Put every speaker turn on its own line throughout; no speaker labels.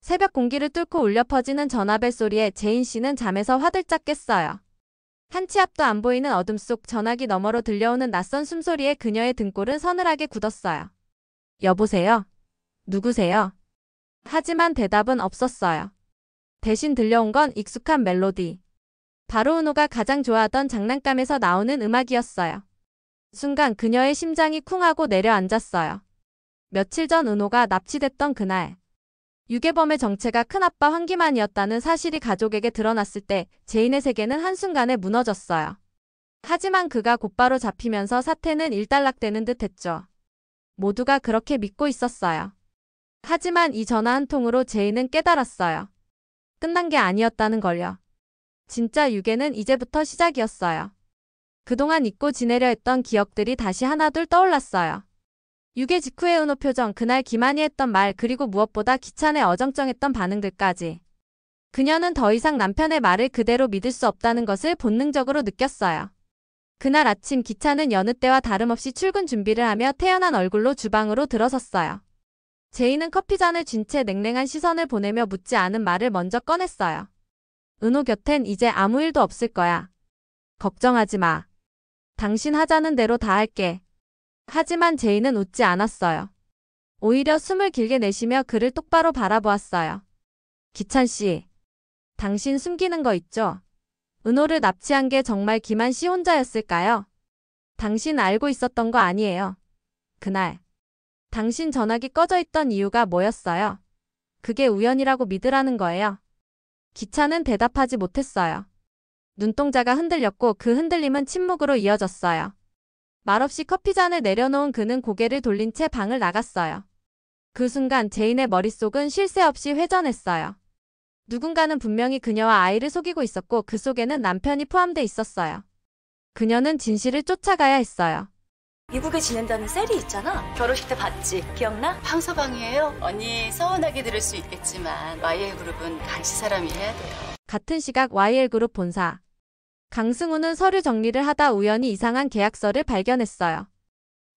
새벽 공기를 뚫고 울려 퍼지는 전화벨 소리에 제인 씨는 잠에서 화들짝 깼어요. 한 치 앞도 안 보이는 어둠 속 전화기 너머로 들려오는 낯선 숨소리에 그녀의 등골은 서늘하게 굳었어요. 여보세요? 누구세요? 하지만 대답은 없었어요. 대신 들려온 건 익숙한 멜로디. 바로 은호가 가장 좋아하던 장난감에서 나오는 음악이었어요. 순간 그녀의 심장이 쿵하고 내려앉았어요. 며칠 전 은호가 납치됐던 그날. 유괴범의 정체가 큰아빠 황기만이었다는 사실이 가족에게 드러났을 때 제인의 세계는 한순간에 무너졌어요. 하지만 그가 곧바로 잡히면서 사태는 일단락되는 듯 했죠. 모두가 그렇게 믿고 있었어요. 하지만 이 전화 한 통으로 제인은 깨달았어요. 끝난 게 아니었다는 걸요. 진짜 유괴는 이제부터 시작이었어요. 그동안 잊고 지내려 했던 기억들이 다시 하나둘 떠올랐어요. 유괴 직후의 은호 표정, 그날 기만이 했던 말, 그리고 무엇보다 기찬의 어정쩡했던 반응들까지. 그녀는 더 이상 남편의 말을 그대로 믿을 수 없다는 것을 본능적으로 느꼈어요. 그날 아침 기찬은 여느 때와 다름없이 출근 준비를 하며 태연한 얼굴로 주방으로 들어섰어요. 제인은 커피잔을 쥔 채 냉랭한 시선을 보내며 묻지 않은 말을 먼저 꺼냈어요. 은호 곁엔 이제 아무 일도 없을 거야. 걱정하지 마. 당신 하자는 대로 다 할게. 하지만 제인은 웃지 않았어요. 오히려 숨을 길게 내쉬며 그를 똑바로 바라보았어요. 기찬 씨, 당신 숨기는 거 있죠? 은호를 납치한 게 정말 기만 씨 혼자였을까요? 당신 알고 있었던 거 아니에요. 그날, 당신 전화기 꺼져 있던 이유가 뭐였어요? 그게 우연이라고 믿으라는 거예요. 기찬은 대답하지 못했어요. 눈동자가 흔들렸고 그 흔들림은 침묵으로 이어졌어요. 말없이 커피잔을 내려놓은 그는 고개를 돌린 채 방을 나갔어요. 그 순간 제인의 머릿속은 쉴 새 없이 회전했어요. 누군가는 분명히 그녀와 아이를 속이고 있었고 그 속에는 남편이 포함돼 있었어요. 그녀는 진실을 쫓아가야 했어요.
미국에 지낸다는 셀이 있잖아. 결혼식 때 봤지? 기억나?
황서방이에요. 언니 서운하게 들을 수 있겠지만 YL그룹은 강씨 사람이 해야 돼요.
같은 시각 YL그룹 본사. 강승우는 서류 정리를 하다 우연히 이상한 계약서를 발견했어요.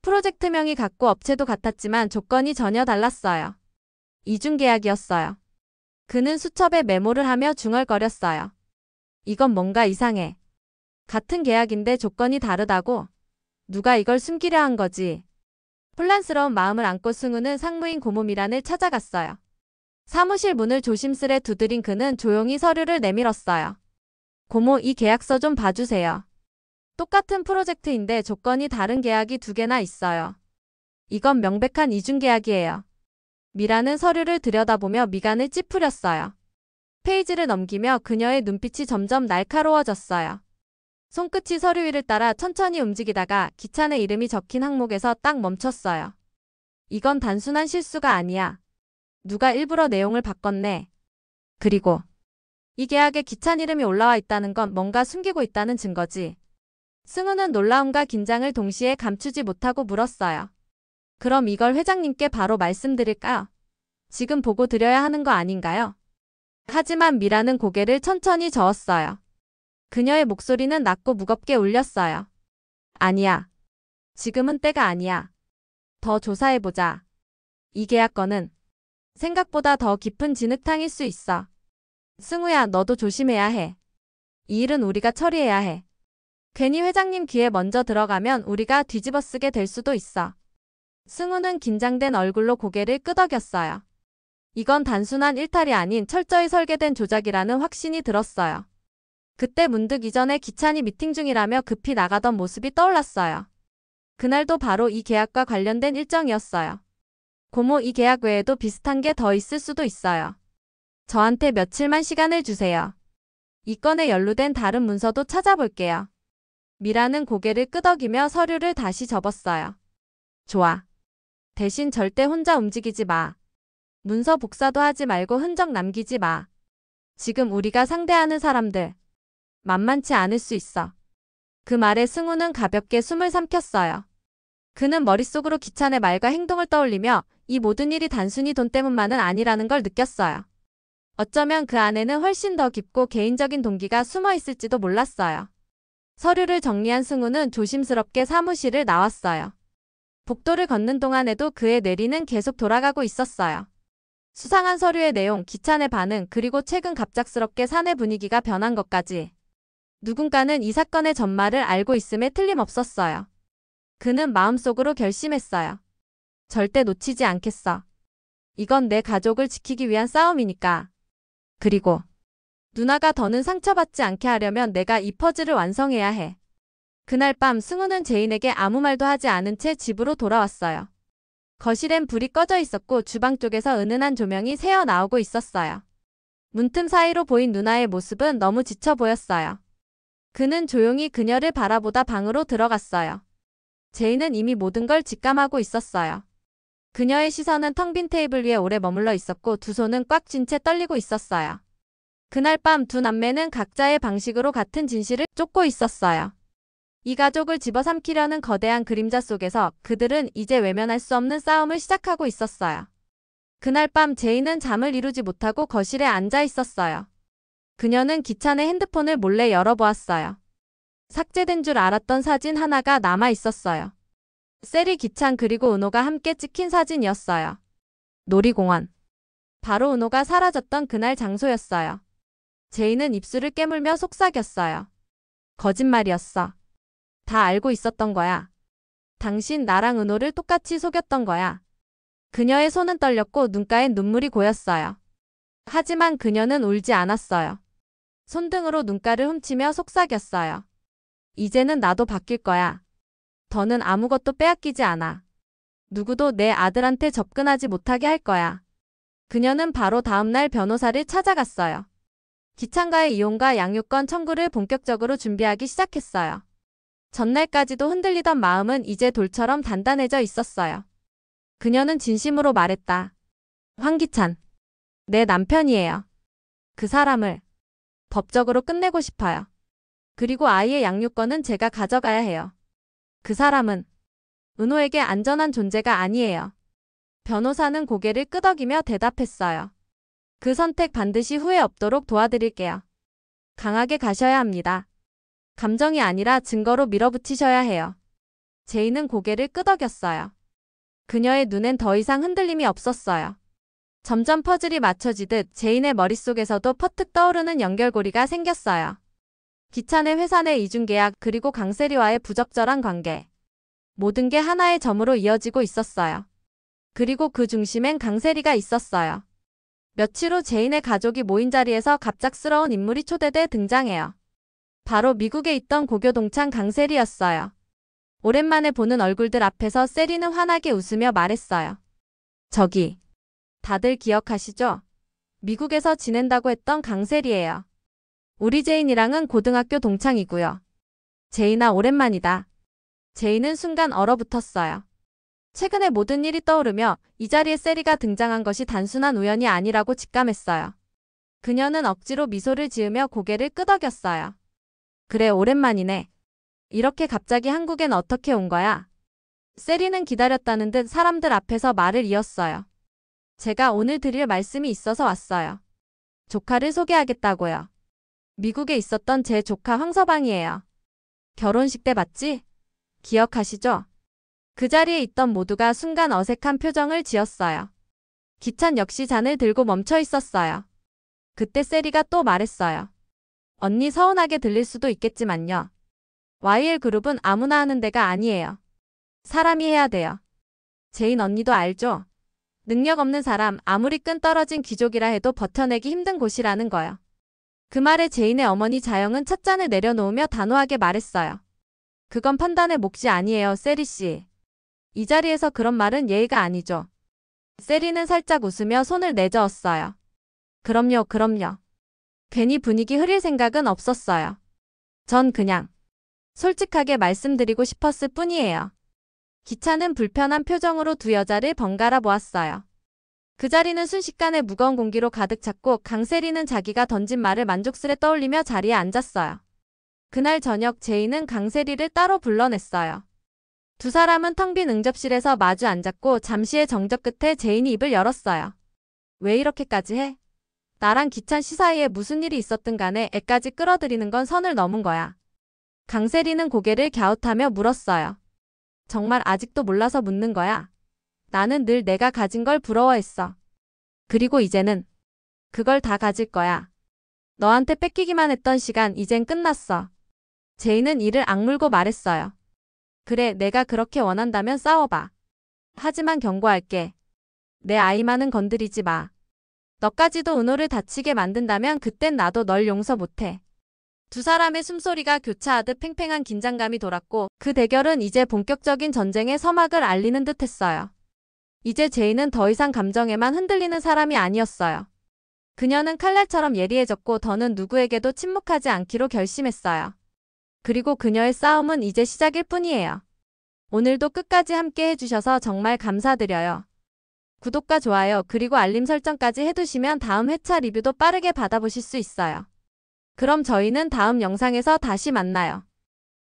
프로젝트명이 같고 업체도 같았지만 조건이 전혀 달랐어요. 이중계약이었어요. 그는 수첩에 메모를 하며 중얼거렸어요. 이건 뭔가 이상해. 같은 계약인데 조건이 다르다고? 누가 이걸 숨기려 한 거지? 혼란스러운 마음을 안고 승우는 상무인 고모 미란을 찾아갔어요. 사무실 문을 조심스레 두드린 그는 조용히 서류를 내밀었어요. 고모, 이 계약서 좀 봐주세요. 똑같은 프로젝트인데 조건이 다른 계약이 2개나 있어요. 이건 명백한 이중계약이에요. 미라는 서류를 들여다보며 미간을 찌푸렸어요. 페이지를 넘기며 그녀의 눈빛이 점점 날카로워졌어요. 손끝이 서류 위를 따라 천천히 움직이다가 기찬의 이름이 적힌 항목에서 딱 멈췄어요. 이건 단순한 실수가 아니야. 누가 일부러 내용을 바꿨네. 그리고 이 계약에 기찬 이름이 올라와 있다는 건 뭔가 숨기고 있다는 증거지. 승우는 놀라움과 긴장을 동시에 감추지 못하고 물었어요. 그럼 이걸 회장님께 바로 말씀드릴까요? 지금 보고 드려야 하는 거 아닌가요? 하지만 미라는 고개를 천천히 저었어요. 그녀의 목소리는 낮고 무겁게 울렸어요. 아니야. 지금은 때가 아니야. 더 조사해보자. 이 계약건은 생각보다 더 깊은 진흙탕일 수 있어. 승우야, 너도 조심해야 해. 이 일은 우리가 처리해야 해. 괜히 회장님 귀에 먼저 들어가면 우리가 뒤집어쓰게 될 수도 있어. 승우는 긴장된 얼굴로 고개를 끄덕였어요. 이건 단순한 일탈이 아닌 철저히 설계된 조작이라는 확신이 들었어요. 그때 문득 이전에 기찬이 미팅 중이라며 급히 나가던 모습이 떠올랐어요. 그날도 바로 이 계약과 관련된 일정이었어요. 고모, 이 계약 외에도 비슷한 게 더 있을 수도 있어요. 저한테 며칠만 시간을 주세요. 이 건에 연루된 다른 문서도 찾아볼게요. 미라는 고개를 끄덕이며 서류를 다시 접었어요. 좋아. 대신 절대 혼자 움직이지 마. 문서 복사도 하지 말고 흔적 남기지 마. 지금 우리가 상대하는 사람들 만만치 않을 수 있어. 그 말에 승우는 가볍게 숨을 삼켰어요. 그는 머릿속으로 기찬의 말과 행동을 떠올리며 이 모든 일이 단순히 돈 때문만은 아니라는 걸 느꼈어요. 어쩌면 그 안에는 훨씬 더 깊고 개인적인 동기가 숨어 있을지도 몰랐어요. 서류를 정리한 승우는 조심스럽게 사무실을 나왔어요. 복도를 걷는 동안에도 그의 뇌리는 계속 돌아가고 있었어요. 수상한 서류의 내용, 기찬의 반응, 그리고 최근 갑작스럽게 사내 분위기가 변한 것까지. 누군가는 이 사건의 전말을 알고 있음에 틀림없었어요. 그는 마음속으로 결심했어요. 절대 놓치지 않겠어. 이건 내 가족을 지키기 위한 싸움이니까. 그리고 누나가 더는 상처받지 않게 하려면 내가 이 퍼즐을 완성해야 해. 그날 밤 승우는 제인에게 아무 말도 하지 않은 채 집으로 돌아왔어요. 거실엔 불이 꺼져 있었고 주방 쪽에서 은은한 조명이 새어 나오고 있었어요. 문틈 사이로 보인 누나의 모습은 너무 지쳐 보였어요. 그는 조용히 그녀를 바라보다 방으로 들어갔어요. 제인은 이미 모든 걸 직감하고 있었어요. 그녀의 시선은 텅 빈 테이블 위에 오래 머물러 있었고 두 손은 꽉 쥔 채 떨리고 있었어요. 그날 밤 두 남매는 각자의 방식으로 같은 진실을 쫓고 있었어요. 이 가족을 집어삼키려는 거대한 그림자 속에서 그들은 이제 외면할 수 없는 싸움을 시작하고 있었어요. 그날 밤 제인은 잠을 이루지 못하고 거실에 앉아 있었어요. 그녀는 기찬의 핸드폰을 몰래 열어보았어요. 삭제된 줄 알았던 사진 하나가 남아 있었어요. 셀이, 기찬 그리고 은호가 함께 찍힌 사진이었어요. 놀이공원. 바로 은호가 사라졌던 그날 장소였어요. 제인은 입술을 깨물며 속삭였어요. 거짓말이었어. 다 알고 있었던 거야. 당신 나랑 은호를 똑같이 속였던 거야. 그녀의 손은 떨렸고 눈가엔 눈물이 고였어요. 하지만 그녀는 울지 않았어요. 손등으로 눈가를 훔치며 속삭였어요. 이제는 나도 바뀔 거야. 더는 아무것도 빼앗기지 않아. 누구도 내 아들한테 접근하지 못하게 할 거야. 그녀는 바로 다음날 변호사를 찾아갔어요. 기찬과의 이혼과 양육권 청구를 본격적으로 준비하기 시작했어요. 전날까지도 흔들리던 마음은 이제 돌처럼 단단해져 있었어요. 그녀는 진심으로 말했다. 황기찬, 내 남편이에요. 그 사람을 법적으로 끝내고 싶어요. 그리고 아이의 양육권은 제가 가져가야 해요. 그 사람은 은호에게 안전한 존재가 아니에요. 변호사는 고개를 끄덕이며 대답했어요. 그 선택 반드시 후회 없도록 도와드릴게요. 강하게 가셔야 합니다. 감정이 아니라 증거로 밀어붙이셔야 해요. 제인은 고개를 끄덕였어요. 그녀의 눈엔 더 이상 흔들림이 없었어요. 점점 퍼즐이 맞춰지듯 제인의 머릿속에서도 퍼뜩 떠오르는 연결고리가 생겼어요. 기찬의 회사 내 이중계약 그리고 강세리와의 부적절한 관계. 모든 게 하나의 점으로 이어지고 있었어요. 그리고 그 중심엔 강세리가 있었어요. 며칠 후 제인의 가족이 모인 자리에서 갑작스러운 인물이 초대돼 등장해요. 바로 미국에 있던 고교 동창 강세리였어요. 오랜만에 보는 얼굴들 앞에서 세리는 환하게 웃으며 말했어요. 저기, 다들 기억하시죠? 미국에서 지낸다고 했던 강세리예요. 우리 제인이랑은 고등학교 동창이고요. 제인아, 오랜만이다. 제인은 순간 얼어붙었어요. 최근의 모든 일이 떠오르며 이 자리에 세리가 등장한 것이 단순한 우연이 아니라고 직감했어요. 그녀는 억지로 미소를 지으며 고개를 끄덕였어요. 그래, 오랜만이네. 이렇게 갑자기 한국엔 어떻게 온 거야? 세리는 기다렸다는 듯 사람들 앞에서 말을 이었어요. 제가 오늘 드릴 말씀이 있어서 왔어요. 조카를 소개하겠다고요. 미국에 있었던 제 조카 황서방이에요. 결혼식 때 봤지? 기억하시죠? 그 자리에 있던 모두가 순간 어색한 표정을 지었어요. 기찬 역시 잔을 들고 멈춰 있었어요. 그때 세리가 또 말했어요. 언니, 서운하게 들릴 수도 있겠지만요. YL그룹은 아무나 하는 데가 아니에요. 사람이 해야 돼요. 제인 언니도 알죠? 능력 없는 사람, 아무리 끈 떨어진 귀족이라 해도 버텨내기 힘든 곳이라는 거요. 그 말에 제인의 어머니 자영은 첫 잔을 내려놓으며 단호하게 말했어요. 그건 판단의 몫이 아니에요, 세리씨. 이 자리에서 그런 말은 예의가 아니죠. 세리는 살짝 웃으며 손을 내저었어요. 그럼요, 그럼요. 괜히 분위기 흐릴 생각은 없었어요. 전 그냥 솔직하게 말씀드리고 싶었을 뿐이에요. 기찬은 불편한 표정으로 두 여자를 번갈아 보았어요. 그 자리는 순식간에 무거운 공기로 가득 찼고 강세리는 자기가 던진 말을 만족스레 떠올리며 자리에 앉았어요. 그날 저녁 제인은 강세리를 따로 불러냈어요. 두 사람은 텅 빈 응접실에서 마주 앉았고 잠시의 정적 끝에 제인이 입을 열었어요. 왜 이렇게까지 해? 나랑 기찬 씨 사이에 무슨 일이 있었든 간에 애까지 끌어들이는 건 선을 넘은 거야. 강세리는 고개를 갸웃하며 물었어요. 정말 아직도 몰라서 묻는 거야? 나는 늘 내가 가진 걸 부러워했어. 그리고 이제는 그걸 다 가질 거야. 너한테 뺏기기만 했던 시간 이젠 끝났어. 제이는 이를 악물고 말했어요. 그래, 내가 그렇게 원한다면 싸워봐. 하지만 경고할게. 내 아이만은 건드리지 마. 너까지도 은호를 다치게 만든다면 그땐 나도 널 용서 못해. 두 사람의 숨소리가 교차하듯 팽팽한 긴장감이 돌았고 그 대결은 이제 본격적인 전쟁의 서막을 알리는 듯 했어요. 이제 제이는 더 이상 감정에만 흔들리는 사람이 아니었어요. 그녀는 칼날처럼 예리해졌고 더는 누구에게도 침묵하지 않기로 결심했어요. 그리고 그녀의 싸움은 이제 시작일 뿐이에요. 오늘도 끝까지 함께 해주셔서 정말 감사드려요. 구독과 좋아요 그리고 알림 설정까지 해두시면 다음 회차 리뷰도 빠르게 받아보실 수 있어요. 그럼 저희는 다음 영상에서 다시 만나요.